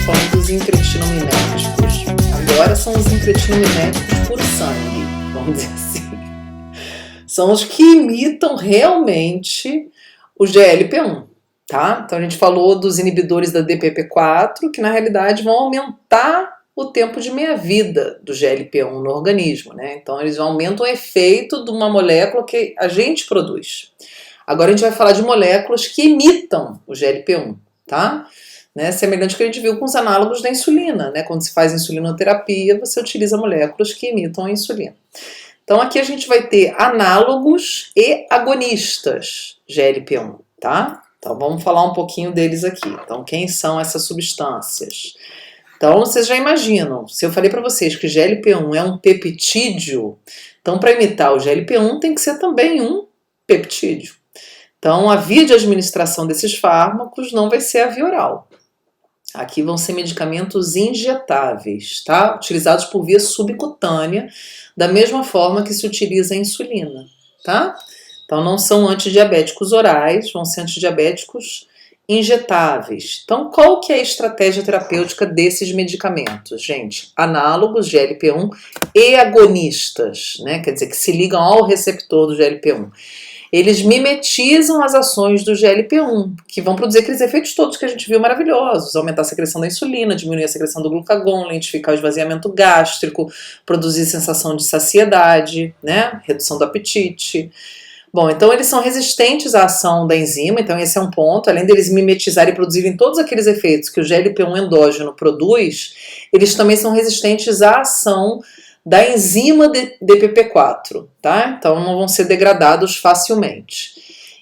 falando dos incretinomiméticos. Agora são os incretinomiméticos por sangue, vamos dizer assim. São os que imitam realmente o GLP-1, tá? Então a gente falou dos inibidores da DPP-4, que na realidade vão aumentar o tempo de meia-vida do GLP-1 no organismo, né? Então eles aumentam o efeito de uma molécula que a gente produz. Agora a gente vai falar de moléculas que imitam o GLP-1, tá? Né? Semelhante ao que a gente viu com os análogos da insulina, né? Quando se faz insulinoterapia, você utiliza moléculas que imitam a insulina. Então aqui a gente vai ter análogos e agonistas GLP-1, tá? Então vamos falar um pouquinho deles aqui. Então quem são essas substâncias? Então vocês já imaginam, se eu falei para vocês que GLP-1 é um peptídeo, então para imitar o GLP-1 tem que ser também um peptídeo. Então a via de administração desses fármacos não vai ser a via oral. Aqui vão ser medicamentos injetáveis, tá? Utilizados por via subcutânea, da mesma forma que se utiliza a insulina, tá? Então não são antidiabéticos orais, vão ser antidiabéticos injetáveis. Então qual que é a estratégia terapêutica desses medicamentos? Gente, análogos GLP-1 e agonistas, né? Quer dizer, que se ligam ao receptor do GLP-1. Eles mimetizam as ações do GLP-1, que vão produzir aqueles efeitos todos que a gente viu maravilhosos. Aumentar a secreção da insulina, diminuir a secreção do glucagon, lentificar o esvaziamento gástrico, produzir sensação de saciedade, né? Redução do apetite. Bom, então eles são resistentes à ação da enzima, então esse é um ponto. Além deles mimetizarem e produzirem todos aqueles efeitos que o GLP-1 endógeno produz, eles também são resistentes à ação da enzima DPP-4, tá? Então não vão ser degradados facilmente.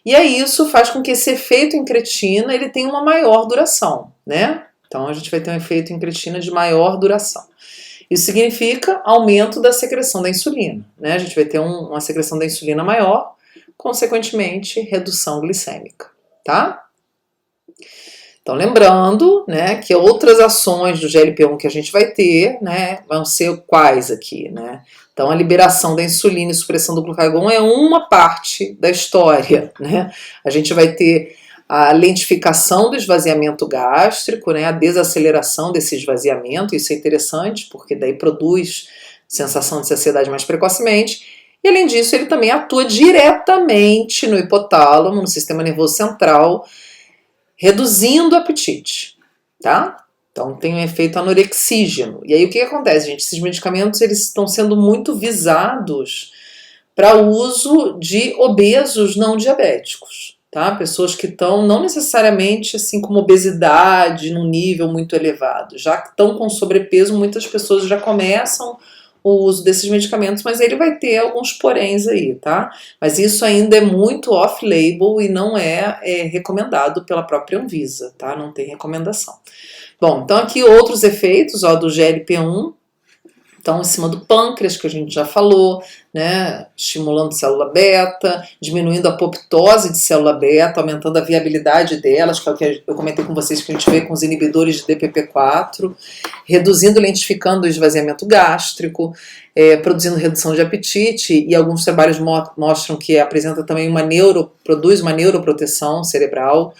E aí isso faz com que esse efeito incretina ele tenha uma maior duração, né? Então a gente vai ter um efeito incretina de maior duração. Isso significa aumento da secreção da insulina, né? A gente vai ter uma secreção da insulina maior, consequentemente redução glicêmica, tá? Então, lembrando, né, que outras ações do GLP-1 que a gente vai ter, né, vão ser quais aqui, né? Então, a liberação da insulina e supressão do glucagon é uma parte da história, né? A gente vai ter a lentificação do esvaziamento gástrico, né, a desaceleração desse esvaziamento, isso é interessante, porque daí produz sensação de saciedade mais precocemente. E, além disso, ele também atua diretamente no hipotálamo, no sistema nervoso central, reduzindo o apetite, tá? Então tem um efeito anorexígeno. E aí o que acontece, gente? Esses medicamentos eles estão sendo muito visados para uso de obesos não diabéticos, tá? Pessoas que estão não necessariamente assim com obesidade num nível muito elevado, já que estão com sobrepeso, muitas pessoas já começam o uso desses medicamentos, mas ele vai ter alguns poréns aí, tá? Mas isso ainda é muito off-label e não é recomendado pela própria Anvisa, tá? Não tem recomendação. Bom, então aqui outros efeitos, ó, do GLP-1, então em cima do pâncreas, que a gente já falou, né? Estimulando célula beta, diminuindo a apoptose de célula beta, aumentando a viabilidade delas, que é o que eu comentei com vocês que a gente vê com os inibidores de DPP-4, reduzindo, lentificando o esvaziamento gástrico, produzindo redução de apetite, e alguns trabalhos mostram que apresenta também produz uma neuroproteção cerebral.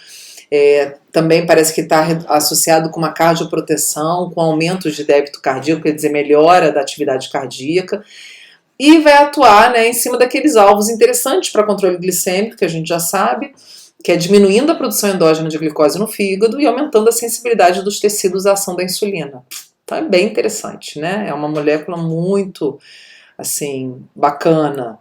Também parece que está associado com uma cardioproteção, com aumentos de débito cardíaco, quer dizer, melhora da atividade cardíaca, e vai atuar, né, em cima daqueles alvos interessantes para controle glicêmico, que a gente já sabe, que é diminuindo a produção endógena de glicose no fígado e aumentando a sensibilidade dos tecidos à ação da insulina. Então é bem interessante, né? É uma molécula muito, assim, bacana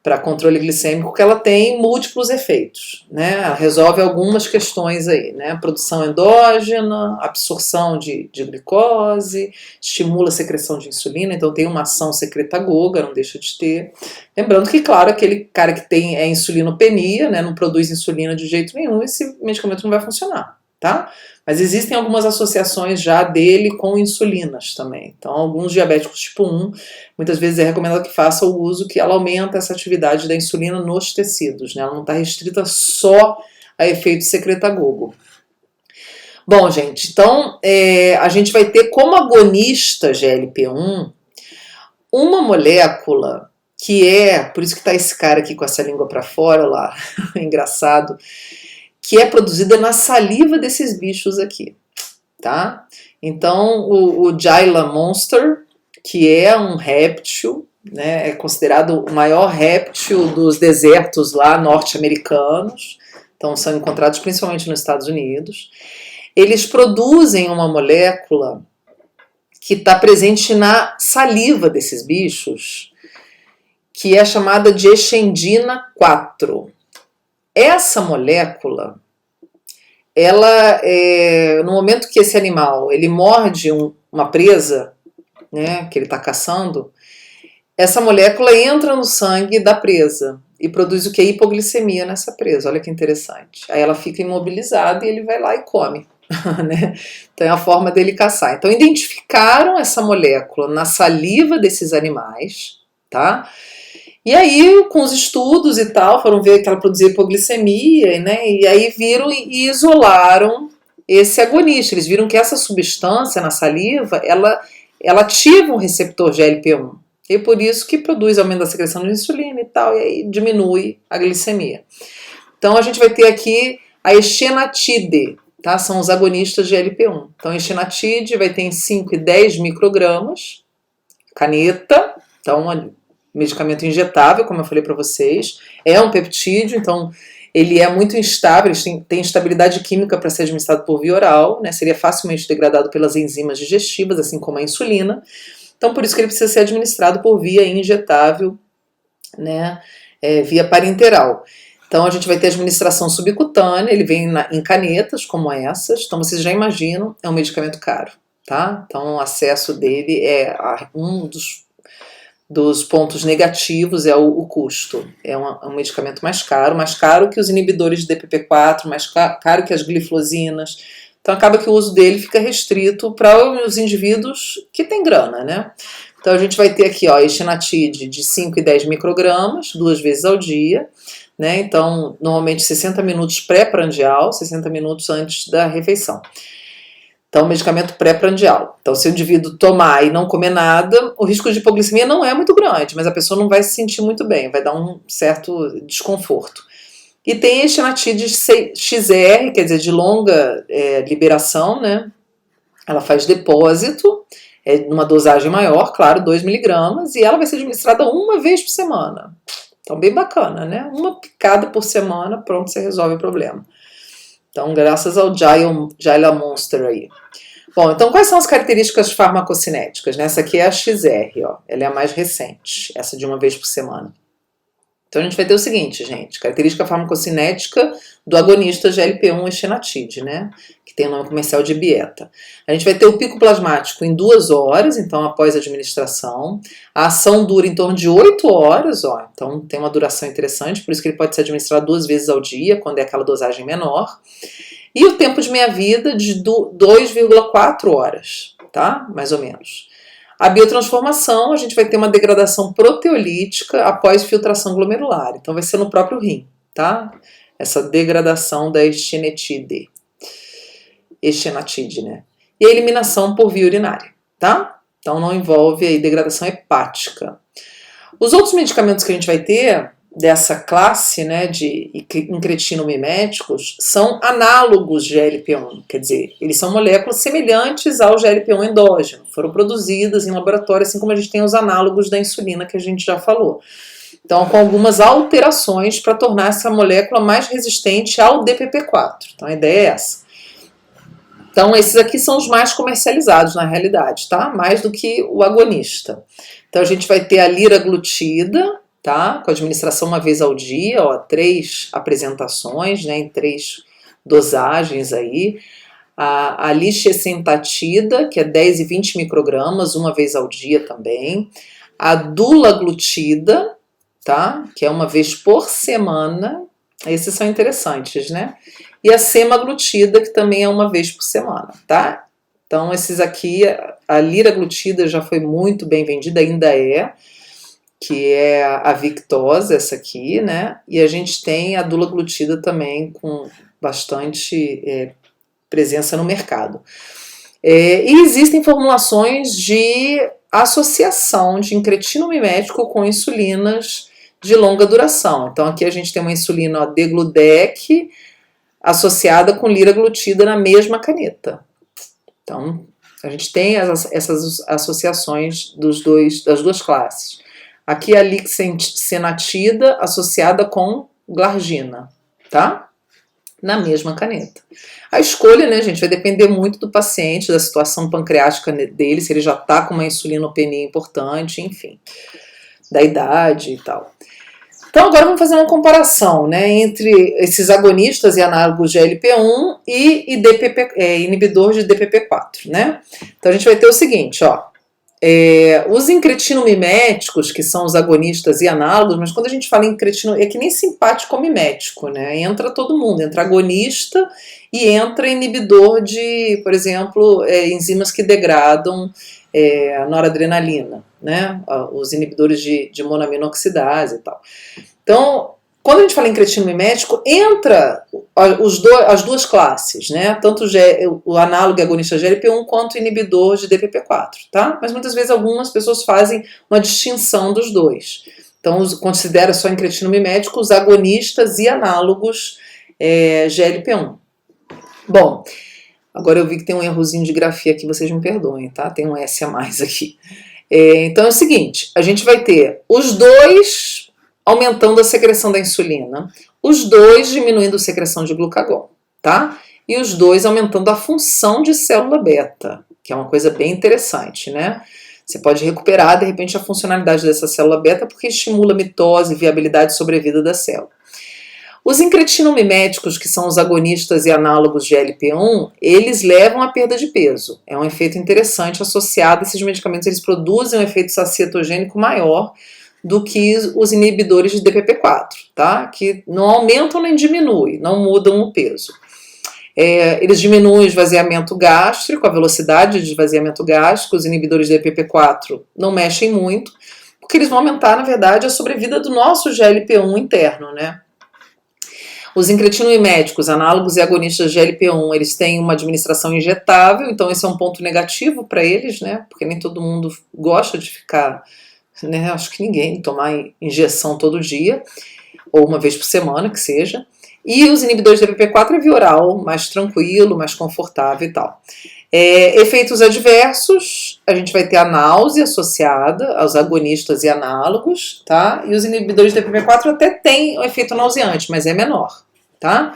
para controle glicêmico, porque ela tem múltiplos efeitos, né? Ela resolve algumas questões aí, né? Produção endógena, absorção de glicose, estimula a secreção de insulina, então tem uma ação secretagoga, não deixa de ter. Lembrando que, claro, aquele cara que tem insulinopenia, né? Não produz insulina de jeito nenhum, esse medicamento não vai funcionar, tá? Mas existem algumas associações já dele com insulinas também. Então, alguns diabéticos tipo 1, muitas vezes é recomendado que faça o uso, que ela aumenta essa atividade da insulina nos tecidos, né? Ela não está restrita só a efeito secretagogo. Bom, gente, então a gente vai ter como agonista GLP-1 uma molécula que por isso que está esse cara aqui com essa língua para fora lá, engraçado, que é produzida na saliva desses bichos aqui, tá? Então, o Gila monster, que é um réptil, né, é considerado o maior réptil dos desertos lá norte-americanos, então são encontrados principalmente nos Estados Unidos. Eles produzem uma molécula que está presente na saliva desses bichos, que é chamada de exendina 4. Essa molécula, ela, no momento que esse animal ele morde uma presa, né, que ele está caçando, essa molécula entra no sangue da presa e produz o que? Hipoglicemia nessa presa. Olha que interessante. Aí ela fica imobilizada e ele vai lá e come. Né? Então é a forma dele caçar. Então identificaram essa molécula na saliva desses animais, tá? E aí, com os estudos e tal, foram ver que ela produzia hipoglicemia, né? E aí viram e isolaram esse agonista. Eles viram que essa substância na saliva, ela ativa um receptor GLP-1. E por isso que produz aumento da secreção de insulina e tal, e aí diminui a glicemia. Então a gente vai ter aqui a exenatide, tá? São os agonistas de GLP-1. Então a exenatide vai ter em 5 e 10 microgramas, caneta, então medicamento injetável, como eu falei para vocês, é um peptídeo, então ele é muito instável, ele tem instabilidade química para ser administrado por via oral, né? Seria facilmente degradado pelas enzimas digestivas, assim como a insulina. Então, por isso que ele precisa ser administrado por via injetável, né? Via parenteral. Então, a gente vai ter administração subcutânea, ele vem em canetas como essas, então vocês já imaginam, é um medicamento caro, tá? Então, o acesso dele é um dos pontos negativos é o custo. É um medicamento mais caro que os inibidores de DPP-4, mais caro que as glifosinas. Então acaba que o uso dele fica restrito para os indivíduos que têm grana, né? Então a gente vai ter aqui, ó, exenatide de 5 e 10 microgramas, 2 vezes ao dia, né? Então, normalmente 60 minutos pré-prandial, 60 minutos antes da refeição. Então, medicamento pré-prandial. Então, se o indivíduo tomar e não comer nada, o risco de hipoglicemia não é muito grande, mas a pessoa não vai se sentir muito bem, vai dar um certo desconforto. E tem a exenatide XR, quer dizer, de longa liberação, né? Ela faz depósito, numa dosagem maior, claro, 2 miligramas, e ela vai ser administrada uma vez por semana. Então, bem bacana, né? Uma picada por semana, pronto, você resolve o problema. Então, graças ao Gila monster aí. Bom, então quais são as características farmacocinéticas? Essa aqui é a XR, ó. Ela é a mais recente, essa de uma vez por semana. Então a gente vai ter o seguinte, gente, característica farmacocinética do agonista GLP-1 exenatide, né? Que tem o nome comercial de Bieta. A gente vai ter o pico plasmático em 2 horas, então após a administração. A ação dura em torno de 8 horas, ó. Então tem uma duração interessante, por isso que ele pode ser administrado 2 vezes ao dia, quando é aquela dosagem menor. E o tempo de meia-vida de 2,4 horas, tá? Mais ou menos. A biotransformação, a gente vai ter uma degradação proteolítica após filtração glomerular. Então, vai ser no próprio rim, tá? Essa degradação da exenatide, né? E a eliminação por via urinária, tá? Então, não envolve aí degradação hepática. Os outros medicamentos que a gente vai ter dessa classe, né, de incretinomiméticos são análogos de GLP-1, quer dizer, eles são moléculas semelhantes ao GLP-1 endógeno, foram produzidas em laboratório, assim como a gente tem os análogos da insulina que a gente já falou. Então, com algumas alterações para tornar essa molécula mais resistente ao DPP-4. Então, a ideia é essa. Então, esses aqui são os mais comercializados na realidade, tá? Mais do que o agonista. Então, a gente vai ter a liraglutida, tá? Com administração uma vez ao dia, ó, 3 apresentações, né, em 3 dosagens aí. A lishesentatida, que é 10 e 20 microgramas, uma vez ao dia também. A dulaglutida, tá? Que é uma vez por semana. Esses são interessantes, né? E a semaglutida, que também é uma vez por semana, tá? Então, esses aqui, a liraglutida já foi muito bem vendida, ainda é, que é a Victoza, essa aqui, né? E a gente tem a dulaglutida também com bastante presença no mercado. E existem formulações de associação de incretinomimético com insulinas de longa duração. Então aqui a gente tem uma insulina, ó, degludec associada com liraglutida na mesma caneta. Então A gente tem essas associações das duas classes. Aqui a lixenatida associada com glargina, tá? Na mesma caneta. A escolha, né, gente, vai depender muito do paciente, da situação pancreática dele, se ele já está com uma insulinopenia importante, enfim, da idade e tal. Então agora vamos fazer uma comparação, né, entre esses agonistas e análogos de GLP-1 e inibidor de DPP-4, né? Então a gente vai ter o seguinte, ó, os incretinomiméticos, que são os agonistas e análogos, mas quando a gente fala em incretino, é que nem simpático mimético, né? Entra todo mundo, entra agonista e entra inibidor de, por exemplo, enzimas que degradam noradrenalina, né? Os inibidores de monoaminoxidase e tal. Então, quando a gente fala em incretinomimético, entra as duas classes, né? Tanto o análogo e agonista GLP-1 quanto o inibidor de DPP-4, tá? Mas muitas vezes algumas pessoas fazem uma distinção dos dois. Então, considera só incretinomimético os agonistas e análogos GLP-1. Bom, agora eu vi que tem um errozinho de grafia aqui, vocês me perdoem, tá? Tem um S a mais aqui. Então é o seguinte, a gente vai ter os dois aumentando a secreção da insulina, os dois diminuindo a secreção de glucagon, tá? E os dois aumentando a função de célula beta, que é uma coisa bem interessante, né? Você pode recuperar, de repente, a funcionalidade dessa célula beta porque estimula a mitose e viabilidade de sobrevida da célula. Os incretinomiméticos, que são os agonistas e análogos de LP1, eles levam à perda de peso. É um efeito interessante associado a esses medicamentos, eles produzem um efeito sacietogênico maior do que os inibidores de DPP-4, tá? Que não aumentam nem diminuem, não mudam o peso. Eles diminuem o esvaziamento gástrico, a velocidade de esvaziamento gástrico, os inibidores de DPP-4 não mexem muito, porque eles vão aumentar, na verdade, a sobrevida do nosso GLP-1 interno, né? Os incretinomiméticos, análogos e agonistas de GLP-1, eles têm uma administração injetável, então esse é um ponto negativo para eles, né? Porque nem todo mundo gosta de ficar, né? Acho que ninguém tomar injeção todo dia, ou uma vez por semana, que seja. E os inibidores de DPP-4 é via oral, mais tranquilo, mais confortável e tal. Efeitos adversos, a gente vai ter a náusea associada aos agonistas e análogos, tá? E os inibidores de DPP-4 até têm um efeito nauseante, mas é menor, tá?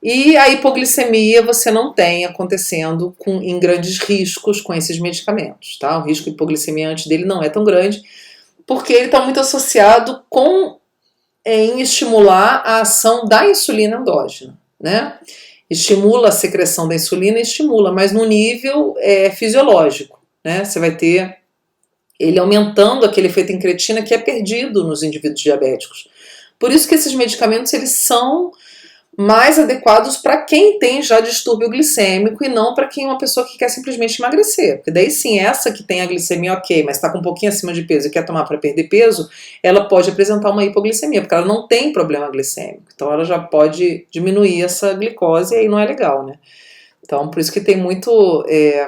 E a hipoglicemia você não tem acontecendo em grandes riscos com esses medicamentos, tá? O risco de hipoglicemia antes dele não é tão grande, porque ele está muito associado em estimular a ação da insulina endógena, né? Estimula a secreção da insulina, estimula, mas no nível fisiológico, né? Você vai ter ele aumentando aquele efeito incretina que é perdido nos indivíduos diabéticos. Por isso que esses medicamentos eles são mais adequados para quem tem já distúrbio glicêmico e não para quem é uma pessoa que quer simplesmente emagrecer. Porque daí sim, essa que tem a glicemia ok, mas está com um pouquinho acima de peso e quer tomar para perder peso, ela pode apresentar uma hipoglicemia, porque ela não tem problema glicêmico. Então ela já pode diminuir essa glicose e aí não é legal, né? Então por isso que tem muito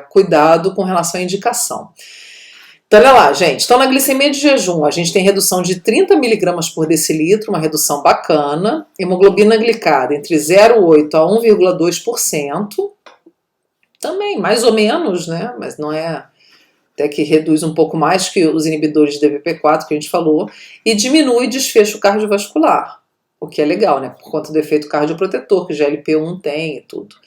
cuidado com relação à indicação. Então, olha lá, gente. Então, na glicemia de jejum, a gente tem redução de 30 mg por decilitro, uma redução bacana. Hemoglobina glicada entre 0,8% a 1,2%. Também, mais ou menos, né? Mas não é... Até que reduz um pouco mais que os inibidores de DPP-4 que a gente falou. E diminui desfecho cardiovascular, o que é legal, né? Por conta do efeito cardioprotetor que o GLP-1 tem e tudo.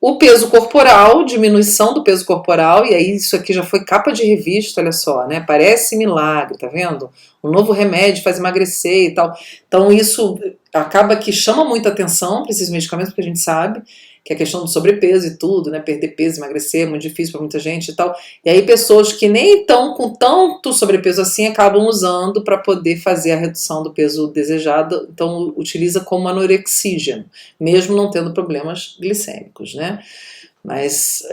O peso corporal, diminuição do peso corporal, e aí isso aqui já foi capa de revista, olha só, né? Parece milagre, tá vendo? Um novo remédio faz emagrecer e tal. Então isso acaba que chama muita atenção para esses medicamentos, porque a gente sabe que a questão do sobrepeso e tudo, né? Perder peso, emagrecer é muito difícil para muita gente e tal. E aí pessoas que nem estão com tanto sobrepeso assim acabam usando para poder fazer a redução do peso desejado. Então utiliza como anorexígeno, mesmo não tendo problemas glicêmicos, né? Mas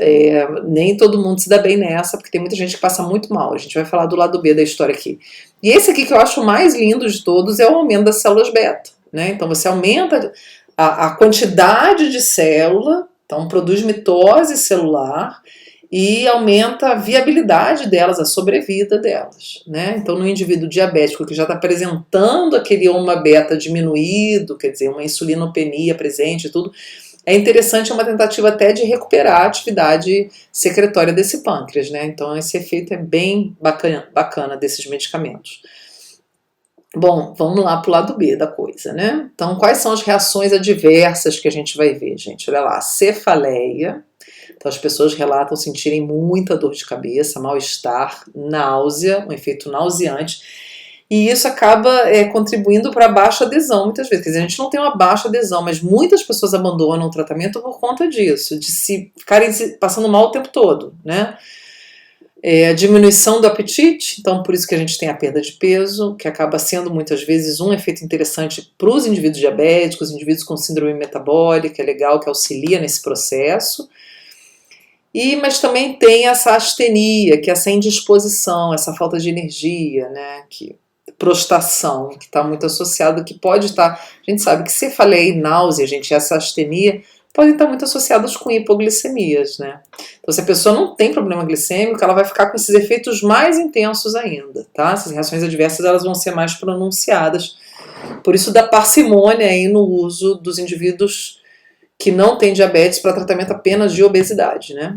nem todo mundo se dá bem nessa, porque tem muita gente que passa muito mal. A gente vai falar do lado B da história aqui. E esse aqui que eu acho o mais lindo de todos é o aumento das células beta, né? Então você aumenta a quantidade de célula, então produz mitose celular e aumenta a viabilidade delas, a sobrevida delas, né? Então no indivíduo diabético que já está apresentando aquele ômega beta diminuído, quer dizer, uma insulinopenia presente e tudo, é interessante, é uma tentativa até de recuperar a atividade secretória desse pâncreas, né? Então esse efeito é bem bacana desses medicamentos. Bom, vamos lá para o lado B da coisa, né? Então, quais são as reações adversas que a gente vai ver, gente? Olha lá, cefaleia. Então, as pessoas relatam sentirem muita dor de cabeça, mal-estar, náusea, um efeito nauseante. E isso acaba contribuindo para a baixa adesão, muitas vezes. Quer dizer, a gente não tem uma baixa adesão, mas muitas pessoas abandonam o tratamento por conta disso, de se ficarem passando mal o tempo todo, né? A diminuição do apetite, então por isso que a gente tem a perda de peso, que acaba sendo muitas vezes um efeito interessante para os indivíduos diabéticos, indivíduos com síndrome metabólica, é legal, que auxilia nesse processo. Mas também tem essa astenia, que é essa indisposição, essa falta de energia, né? Prostração, que está muito associado, que pode estar... A gente sabe que cefaleia e náusea, gente, essa astenia, podem estar muito associadas com hipoglicemias, né? Então, se a pessoa não tem problema glicêmico, ela vai ficar com esses efeitos mais intensos ainda, tá? Essas reações adversas, elas vão ser mais pronunciadas. Por isso, da parcimônia aí no uso dos indivíduos que não têm diabetes para tratamento apenas de obesidade, né?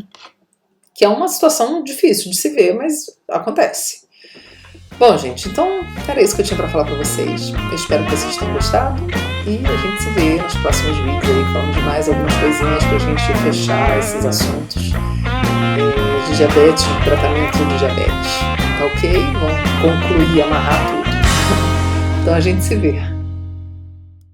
Que é uma situação difícil de se ver, mas acontece. Bom, gente, então era isso que eu tinha para falar para vocês. Eu espero que vocês tenham gostado e a gente se vê nos próximos vídeos aí, falando de mais algumas coisinhas pra gente fechar esses assuntos de diabetes, de tratamento de diabetes. Tá ok? Vamos concluir, amarrar tudo. Então a gente se vê.